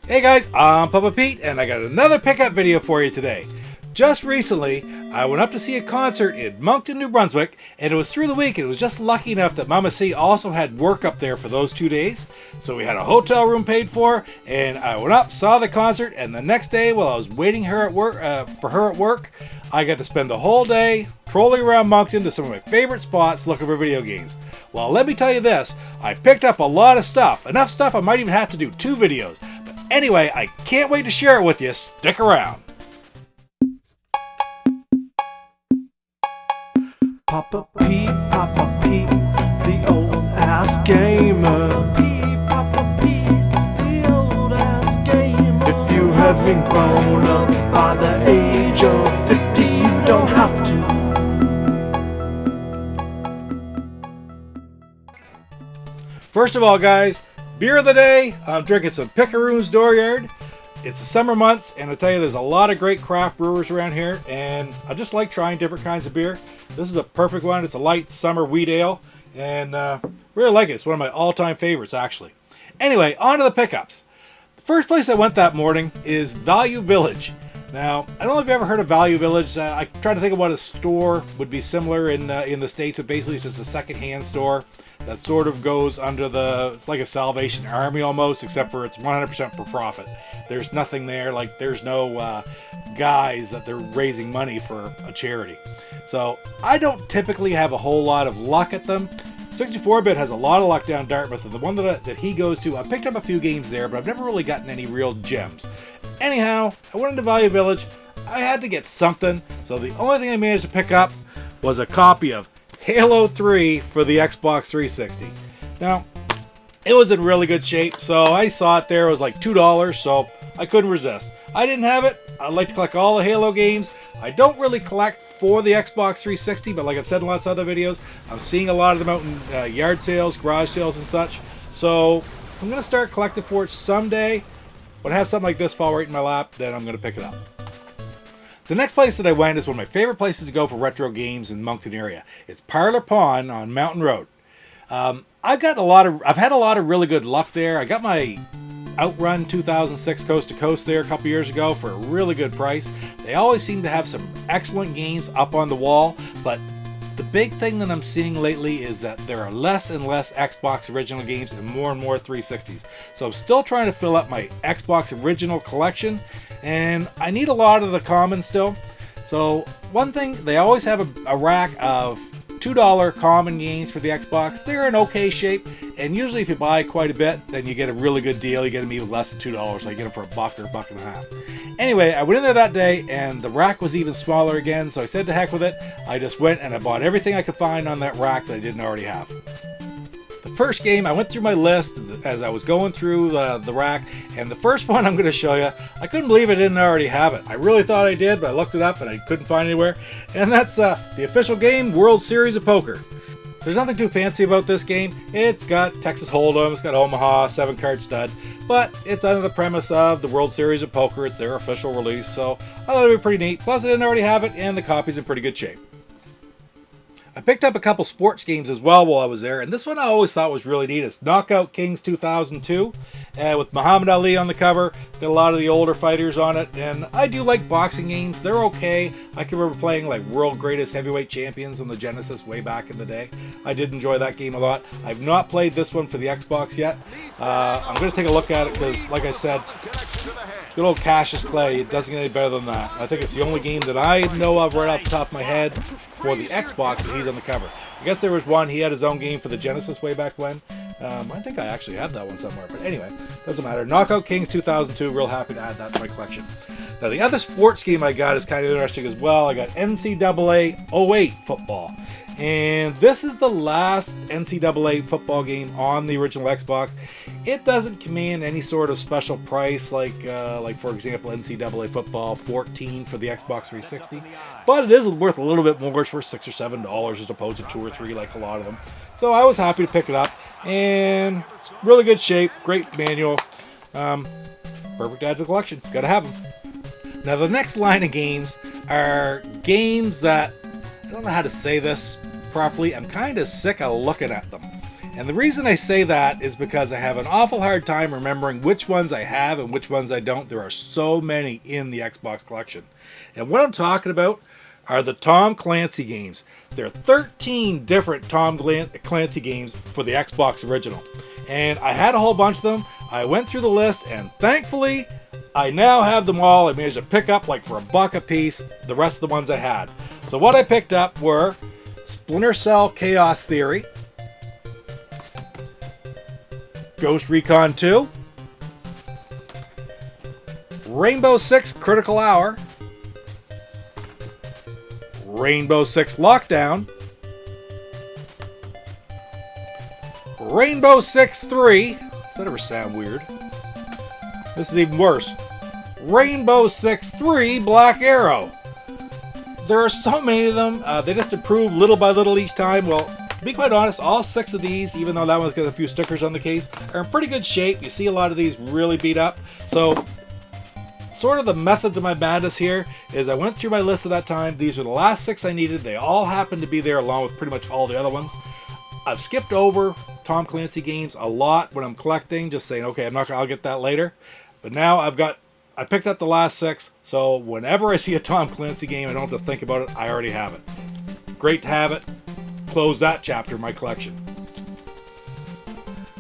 Hey guys, I'm Papa Pete, and I got another pickup video for you today. Just recently, I went up to see a concert in Moncton, New Brunswick, and it was through the week. It was just lucky enough that Mama C also had work up there for those 2 days. So we had a hotel room paid for, and I went up, saw the concert, and the next day while I was waiting for her at work, I got to spend the whole day trolling around Moncton to some of my favorite spots looking for video games. Well, let me tell you this, I picked up a lot of stuff. Enough stuff I might even have to do 2 videos. But anyway, I can't wait to share it with you. Stick around. Papa Pete, the old ass gamer. Papa Pete, the old ass gamer. If you haven't grown up by the age of 50, you don't have to. First of all, guys, beer of the day. I'm drinking some Picaroon's Dooryard. It's the summer months, and I tell you, there's a lot of great craft brewers around here, and I just like trying different kinds of beer. This is a perfect one. It's a light summer wheat ale, and really like it. It's one of my all-time favorites, actually. Anyway, on to the pickups. The first place I went that morning is Value Village. Now, I don't know if you've ever heard of Value Village. I tried to think of what a store would be similar in the States, but basically it's just a second-hand store that sort of goes under it's like a Salvation Army almost, except for it's 100% for profit. There's nothing there, like there's no guys that they're raising money for a charity. So I don't typically have a whole lot of luck at them. 64-bit has a lot of luck down Dartmouth, and the one that he goes to, I picked up a few games there, but I've never really gotten any real gems. Anyhow, I went into Value Village. I had to get something, so the only thing I managed to pick up was a copy of Halo 3 for the Xbox 360. Now, it was in really good shape, so I saw it there. It was like $2, so I couldn't resist. I didn't have it. I like to collect all the Halo games. I don't really collect for the Xbox 360, but like I've said in lots of other videos, I'm seeing a lot of them out in yard sales, garage sales, and such. So I'm going to start collecting for it someday. When I have something like this fall right in my lap, then I'm going to pick it up. The next place that I went is one of my favorite places to go for retro games in Moncton area. It's Parlor Pawn on Mountain Road. I've had a lot of really good luck there. I got my Outrun 2006 Coast to Coast there a couple years ago for a really good price. They always seem to have some excellent games up on the wall, but the big thing that I'm seeing lately is that there are less and less Xbox original games and more 360s. So I'm still trying to fill up my Xbox original collection, and I need a lot of the common still. So one thing, they always have a rack of $2 common games for the Xbox. They're in okay shape, and usually if you buy quite a bit, then you get a really good deal. You get them even less than $2, so you get them for $1 or $1.50. Anyway, I went in there that day, and the rack was even smaller again, so I said to heck with it. I just went and I bought everything I could find on that rack that I didn't already have. The first game, I went through my list as I was going through the rack, and the first one I'm going to show you, I couldn't believe I didn't already have it. I really thought I did, but I looked it up and I couldn't find it anywhere, and that's the official game, World Series of Poker. There's nothing too fancy about this game. It's got Texas Hold'em, it's got Omaha, 7-card stud, but it's under the premise of the World Series of Poker. It's their official release, so I thought it would be pretty neat. Plus, I didn't already have it, and the copy's in pretty good shape. I picked up a couple sports games as well while I was there, and this one I always thought was really neat. It's Knockout Kings 2002, with Muhammad Ali on the cover. It's got a lot of the older fighters on it, and I do like boxing games. They're okay. I can remember playing like World Greatest Heavyweight Champions on the Genesis way back in the day. I did enjoy that game a lot. I've not played this one for the Xbox yet. I'm going to take a look at it because, like I said, good old Cassius Clay, it doesn't get any better than that. I think it's the only game that I know of right off the top of my head for the Xbox that he's on the cover. I guess there was one, he had his own game for the Genesis way back when. I think I actually have that one somewhere, but anyway, doesn't matter. Knockout Kings 2002, real happy to add that to my collection. Now the other sports game I got is kind of interesting as well. I got NCAA 08 football. And this is the last NCAA football game on the original Xbox. It doesn't command any sort of special price like for example NCAA football 14 for the Xbox 360, but it is worth a little bit more. It's worth $6 or $7 as opposed to $2 or $3 like a lot of them. So I was happy to pick it up, and it's really good shape, great manual, perfect to add to the collection. Gotta have them. Now the next line of games are games that I don't know how to say this properly. I'm kind of sick of looking at them. And the reason I say that is because I have an awful hard time remembering which ones I have and which ones I don't. There are so many in the Xbox collection. And what I'm talking about are the Tom Clancy games. There are 13 different Tom Clancy games for the Xbox original. And I had a whole bunch of them. I went through the list, and thankfully, I now have them all. I managed to pick up, like for $1 a piece, the rest of the ones I had. So what I picked up were Splinter Cell Chaos Theory, Ghost Recon 2, Rainbow Six Critical Hour, Rainbow Six Lockdown, Rainbow Six 3. Does that ever sound weird? This is even worse. Rainbow Six 3 Black Arrow. There are so many of them. They just improve little by little each time. Well, to be quite honest, all 6 of these, even though that one's got a few stickers on the case, are in pretty good shape. You see a lot of these really beat up. So, sort of the method to my madness here is I went through my list at that time. These were the last 6 I needed. They all happened to be there along with pretty much all the other ones. I've skipped over Tom Clancy games a lot when I'm collecting, just saying, okay, I'll get that later. But now I picked up the last 6, so whenever I see a Tom Clancy game, I don't have to think about it. I already have it. Great to have it. Close that chapter of my collection.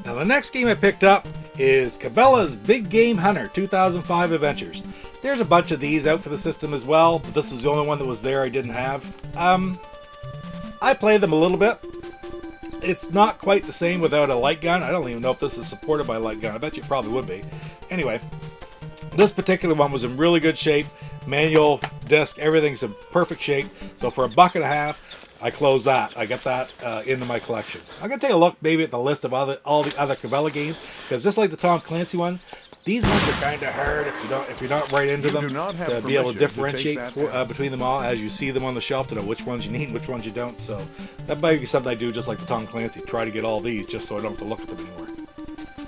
Now the next game I picked up is Cabela's Big Game Hunter 2005 Adventures. There's a bunch of these out for the system as well, but this was the only one that was there I didn't have. I played them a little bit. It's not quite the same without a light gun. I don't even know if this is supported by a light gun. I bet you it probably would be. Anyway, this particular one was in really good shape. Manual, disc, everything's in perfect shape. So for $1.50, I closed that. I got that into my collection. I'm going to take a look maybe at the list of all the other Cabela games, because just like the Tom Clancy one, these ones are kind of hard if you're not right into them to be able to differentiate between them all as you see them on the shelf to know which ones you need and which ones you don't. So that might be something I do just like the Tom Clancy. Try to get all these just so I don't have to look at them anymore.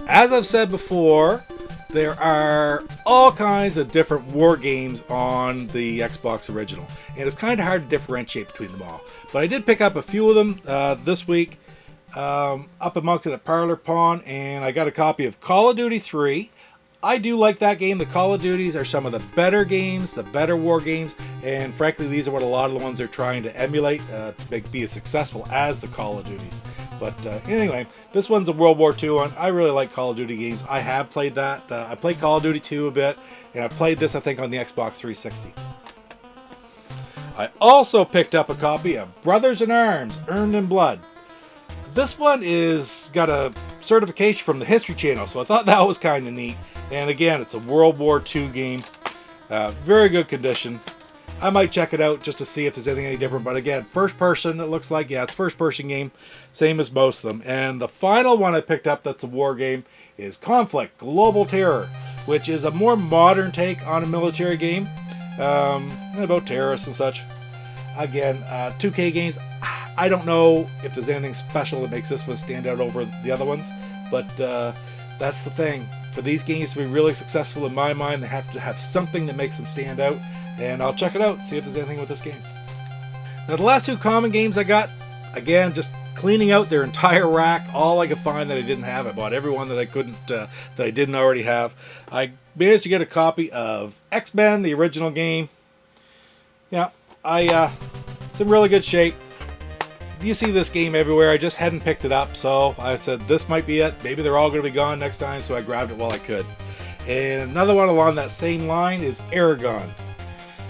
As I've said before, there are all kinds of different war games on the Xbox original, and it's kind of hard to differentiate between them all. But I did pick up a few of them this week up in Moncton at Parlor Pawn, and I got a copy of Call of Duty 3. I do like that game. The Call of Duties are some of the better games, the better war games, and frankly, these are what a lot of the ones they're trying to emulate to be as successful as the Call of Duties. But anyway, this one's a World War II one. I really like Call of Duty games. I have played that. I played Call of Duty 2 a bit, and I played this, I think, on the Xbox 360. I also picked up a copy of Brothers in Arms, Earned in Blood. This one is got a certification from the History Channel, so I thought that was kind of neat. And again, it's a World War II game. Very good condition. I might check it out just to see if there's anything any different. But again, first person, it looks like. Yeah, it's first person game. Same as most of them. And the final one I picked up that's a war game is Conflict Global Terror, which is a more modern take on a military game about terrorists and such. Again, 2K games. I don't know if there's anything special that makes this one stand out over the other ones. But that's the thing. For these games to be really successful in my mind, they have to have something that makes them stand out. And I'll check it out, see if there's anything with this game. Now the last 2 common games I got, again, just cleaning out their entire rack, all I could find that I didn't have. I bought every one that I couldn't, that I didn't already have. I managed to get a copy of X-Men, the original game. Yeah, it's in really good shape. You see this game everywhere. I just hadn't picked it up, so I said this might be it. Maybe they're all going to be gone next time, so I grabbed it while I could. And another one along that same line is Eragon.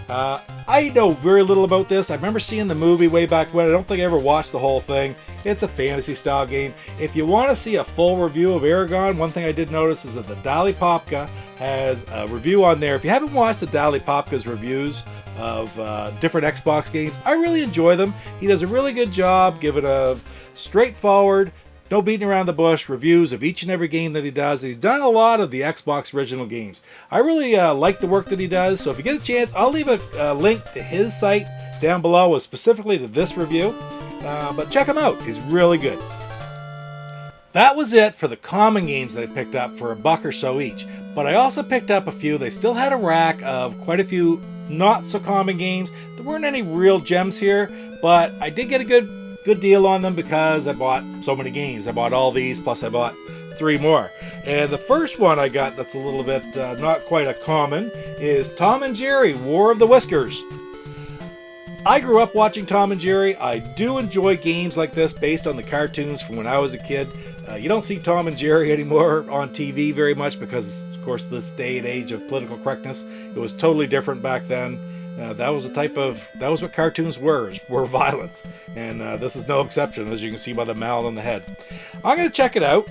I know very little about this. I remember seeing the movie way back when. I don't think I ever watched the whole thing. It's a fantasy style game. If you want to see a full review of Eragon, one thing I did notice is that the Dali Popka has a review on there. If you haven't watched the Dali Popka's reviews of different Xbox games, I really enjoy them. He does a really good job giving a straightforward, no beating around the bush reviews of each and every game that he does. He's done a lot of the Xbox original games. I really like the work that he does, so if you get a chance, I'll leave a link to his site down below, specifically to this review. But check him out. He's really good. That was it for the common games that I picked up for $1 or so each. But I also picked up a few. They still had a rack of quite a few not so common games. There weren't any real gems here, but I did get a good good deal on them because I bought so many games. I bought all these, plus I bought 3 more. And the first one I got that's a little bit not quite a common is Tom and Jerry, War of the Whiskers. I grew up watching Tom and Jerry. I do enjoy games like this based on the cartoons from when I was a kid. You don't see Tom and Jerry anymore on TV very much because, of course, this day and age of political correctness, it was totally different back then. That was what cartoons were violence. And this is no exception, as you can see by the mallet on the head. I'm going to check it out.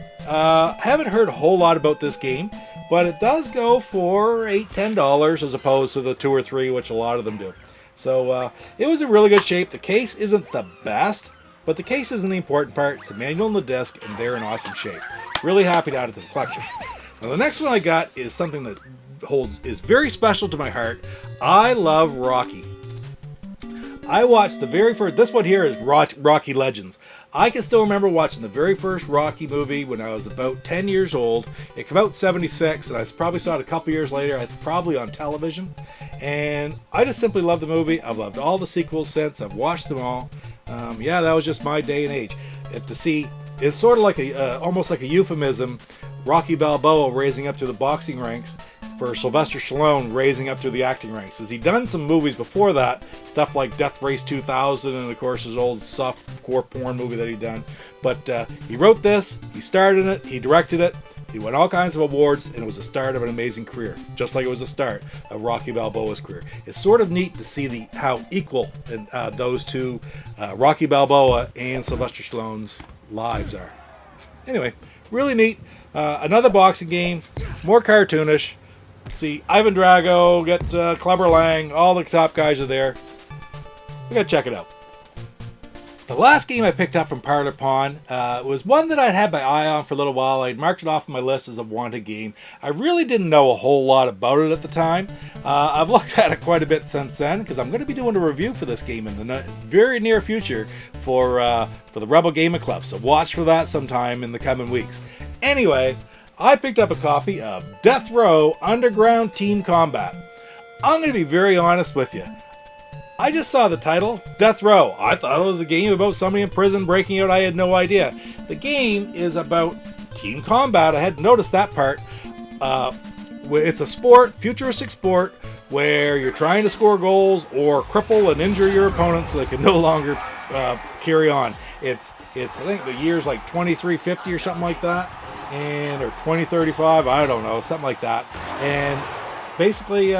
Haven't heard a whole lot about this game, but it does go for $8-10 as opposed to the 2 or 3, which a lot of them do. So it was in really good shape. The case isn't the best, but the case isn't the important part. It's the manual and the disc, and they're in awesome shape. Really happy to add it to the collection. Now the next one I got is something that is very special to my heart. I love Rocky. I watched the very first, this one here is Rocky Legends. I can still remember watching the very first Rocky movie when I was about 10 years old. It came out in 76, and I probably saw it a couple years later, probably on television. And I just simply love the movie. I've loved all the sequels since. I've watched them all. Yeah, that was just my day and age. To see, it's sort of like almost like a euphemism. Rocky Balboa raising up to the boxing ranks for Sylvester Stallone raising up to the acting ranks. As he'd done some movies before that, stuff like Death Race 2000 and of course his old softcore porn movie that he'd done. But he wrote this, he starred in it, he directed it, he won all kinds of awards, and it was the start of an amazing career, just like it was the start of Rocky Balboa's career. It's sort of neat to see how equal those two, Rocky Balboa and Sylvester Stallone's lives are. Anyway, really neat. Another boxing game, more cartoonish. See, Ivan Drago, get Clubber Lang, all the top guys are there. We gotta check it out. The last game I picked up from Parlor Pawn was one that I'd had my eye on for a little while. I'd marked it off on my list as a wanted game. I really didn't know a whole lot about it at the time. I've looked at it quite a bit since then because I'm going to be doing a review for this game in the very near future for the Rebel Gaming Club. So watch for that sometime in the coming weeks. Anyway, I picked up a copy of Death Row Underground Team Combat. I'm going to be very honest with you. I just saw the title, Death Row. I thought it was a game about somebody in prison breaking out. I had no idea. The game is about team combat. I hadn't noticed that part. It's a sport, futuristic sport, where you're trying to score goals or cripple and injure your opponent so they can no longer carry on. It's I think the year's like 2350 or something like that, or 2035. I don't know, something like that. And basically,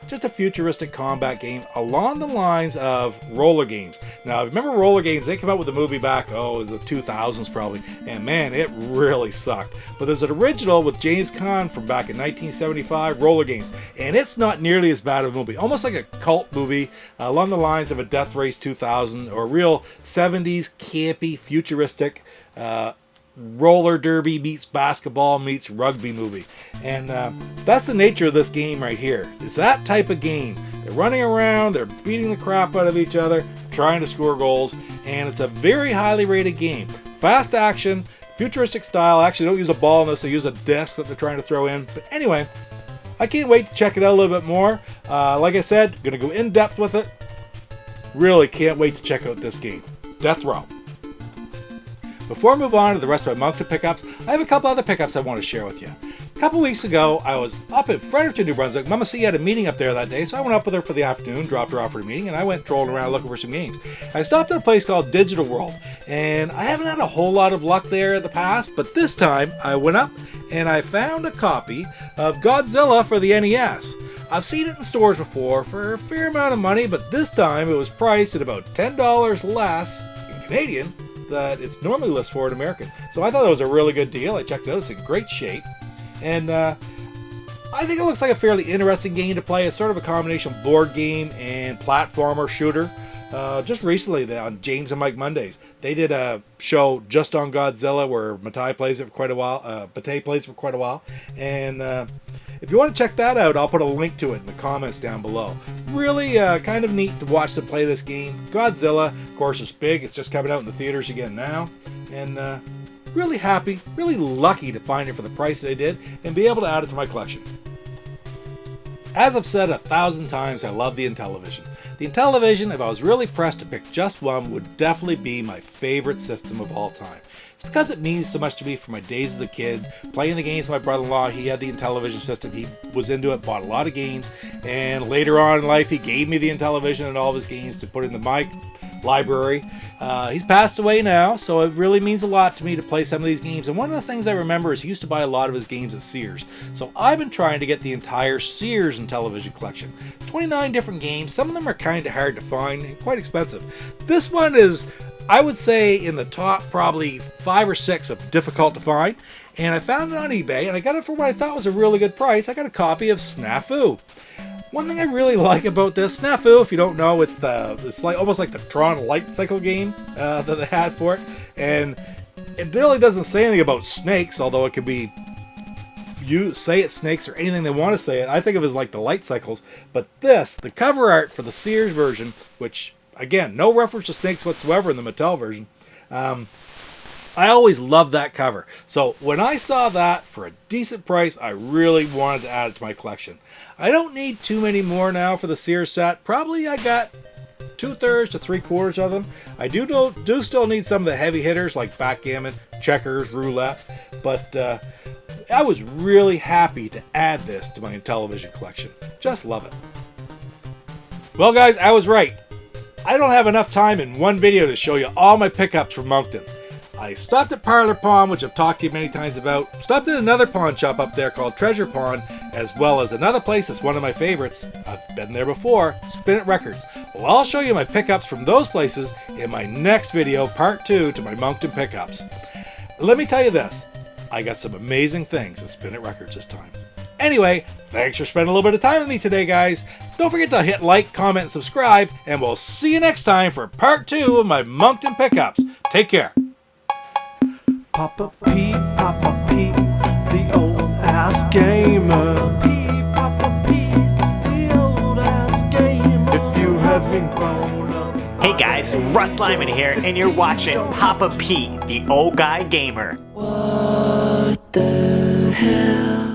just a futuristic combat game along the lines of roller games. Now, remember roller games? They came out with a movie back, in the 2000s probably, and man, it really sucked. But there's an original with James Caan from back in 1975, Roller Games, and it's not nearly as bad of a movie. Almost like a cult movie along the lines of a Death Race 2000 or a real 70s campy, futuristic roller derby meets basketball meets rugby movie. And that's the nature of this game right here. It's that type of game. They're running around, they're beating the crap out of each other, trying to score goals, and it's a very highly rated game. Fast action, futuristic style. Actually, they don't use a ball in this, they use a disc that they're trying to throw in. But anyway, I can't wait to check it out a little bit more. Like I said, I'm going to go in depth with it. Really can't wait to check out this game. Death Row. Before I move on to the rest of my Moncton pickups, I have a couple other pickups I want to share with you. A couple weeks ago, I was up in Fredericton, New Brunswick. Mama C had a meeting up there that day, so I went up with her for the afternoon, dropped her off for a meeting, and I went trolling around looking for some games. I stopped at a place called Digital World, and I haven't had a whole lot of luck there in the past, but this time I went up and I found a copy of Godzilla for the NES. I've seen it in stores before for a fair amount of money, but this time it was priced at about $10 less in Canadian that it's normally listed for in American. So I thought it was a really good deal. I checked it out. It's in great shape. And I think it looks like a fairly interesting game to play. It's sort of a combination board game and platformer shooter. Just recently on James and Mike Mondays, they did a show just on Godzilla where Matei plays it for quite a while. And if you want to check that out, I'll put a link to it in the comments down below. Really kind of neat to watch them play this game. Godzilla, of course, is big. It's just coming out in the theaters again now. And really happy, really lucky to find it for the price that I did and be able to add it to my collection. As I've said 1,000 times, I love the Intellivision. the Intellivision, if I was really pressed to pick just one, would definitely be my favorite system of all time. It's because it means so much to me from my days as a kid, playing the games with my brother-in-law. He had the Intellivision system, he was into it, bought a lot of games, and later on in life he gave me the Intellivision and all of his games to put into my library. He's passed away now, so it really means a lot to me to play some of these games. And one of the things I remember is he used to buy a lot of his games at Sears. So I've been trying to get the entire Sears Intellivision collection. 29 different games. Some of them are kind of hard to find and quite expensive. This one is, I would say, in the top probably 5 or 6 of difficult to find. And I found it on eBay, and I got it for what I thought was a really good price. I got a copy of Snafu. One thing I really like about this, Snafu, if you don't know, it's like almost like the Tron Light Cycle game that they had for it, and it really doesn't say anything about snakes, although it could be, you say it's snakes or anything they want to say it. I think of it as like the light cycles, but this, the cover art for the Sears version, which again, no reference to snakes whatsoever in the Mattel version. I always loved that cover. So when I saw that for a decent price, I really wanted to add it to my collection. I don't need too many more now for the Sears set. Probably I got 2/3 to 3/4 of them. I do still need some of the heavy hitters like backgammon, checkers, roulette, but I was really happy to add this to my Intellivision collection. Just love it. Well guys, I was right. I don't have enough time in one video to show you all my pickups from Moncton. I stopped at Parlor Pawn, which I've talked to you many times about. Stopped at another pawn shop up there called Treasure Pawn, as well as another place that's one of my favorites. I've been there before, Spin It Records. Well, I'll show you my pickups from those places in my next video, part 2 to my Moncton pickups. Let me tell you this, I got some amazing things at Spin It Records this time. Anyway, thanks for spending a little bit of time with me today, guys. Don't forget to hit like, comment, and subscribe, and we'll see you next time for part 2 of my Moncton pickups. Take care. Papa Pete, the old ass gamer. Papa Pete, the old ass gamer. If you haven't grown up. Hey guys, Russ Lyman here, and you're watching Papa Pete, the old guy gamer. What the hell?